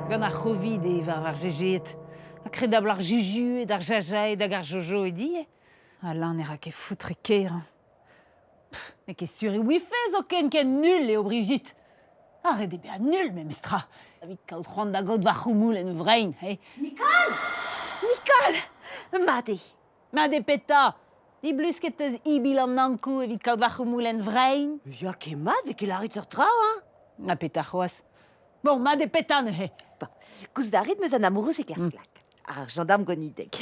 Gant ar c'hovid war jejeet. A kredabl ar juju et ar jaja et ar jojo e di. A lan era ket foutre ker. Ne ket sur e wife zo ken nul eo Brigitte. Arret ebe a nul me mestra. Avit kaout c'hoant da god war c'houmoul en vrein, he. Nicole! Nicole! Made. Made peta. Di blus ket eus ibil an ankou evit kaout war c'houmoul en vrein. Ya ket mat vek el arit ur trao, hein? Na peta c'hoaz. Bon, made peta ne he. Bon, kous d'arit meus an amoureux e kerslak. Ar gendarme gonidek.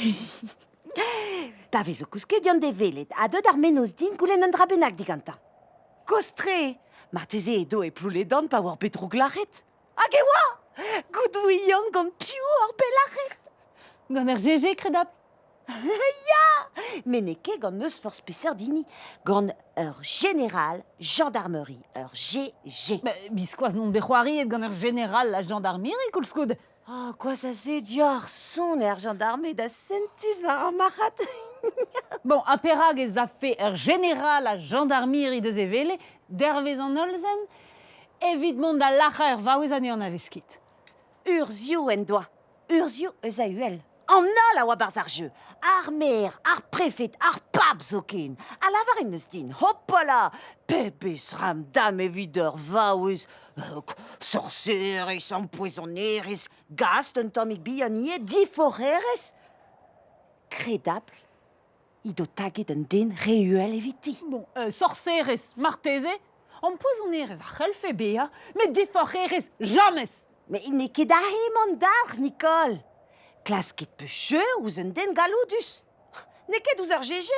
Pa vezo kous ket diant de velet, a deud ar menoz din goulenn an drabennak digantañ. Kostre! Marteze e do e plouledan pa war betroug l'arret. Hag e oa! Goudouillant gant piou ar bel arret. Gant er jeje kredab. Men ne ket gant neus force peseurt dini. Gant ur général gendarmerie, ur GG. Biskoaz non de c'hoariet gant er général la gendarmerie koulskoud. Oh, quoi ça c'est dior son er gendarme da sentus war ar marat. Bon, a perag ez a fe er général a gendarmerie deus e vele, dervez an olzen, evit mont da lacha er vaouez ane an aveskit. Urzio en doa. Urzio eus a uel. An ol a oa barz ar jeu. Ar mer, ar prefet, ar pap zo ken. A lavar en eus din. Hoppala! Pepes ram dam evit ur vaouez. Sorceres, empoisoneres, gast un tomik bianier, diforreres. Kredabl, ido taget un den reuel eviti. Bon, sorcerez, marteze, empoisonerez ar c'helfe bea, met deforrerez jamais. Mais il n'est ket da hemant d'ar, Nicole. Klasket pecheu ouz un den galoudus. Ne ket ouz ar GG,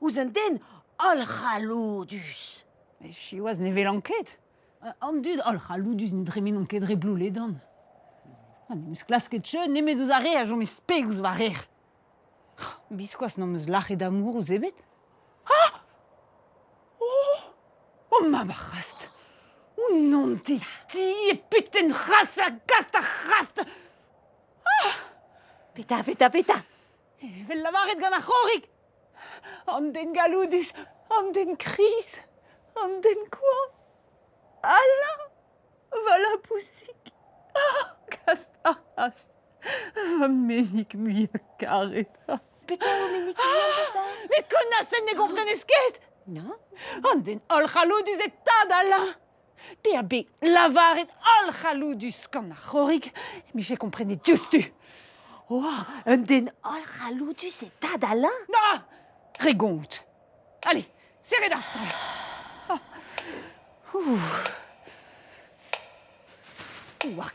ouz un den ol galoudus. Mais chiouaz ne vel anket. An dud ol c'haloudus ne dremen an ket dre blouledan. Ne meus klasket cheu, ne met ouz a re a jom eus speg ouz war er. Biskoaz n'an meus lachet d'amour ouz ebet. Oh ma barast. O non ti e putain ras a gast a rast. Peta, peta, peta. Vel lavaret gant ar c'horig. An den galoudus, an den kriz, an den kouan. Ala, vala poussik. Gast a rast. Menik mui a karet. Peta o menik peta. Me konasen ne komprenez ket. Non? An den ol c'haloudus e tad ala. Pe a be lavaret ol c'haloudus gant ar c'horig. Me je komprenet justu. Oh, un den ol galoudus e tad alain. Na, regont. Allez, serret d'astre. Ouh, ar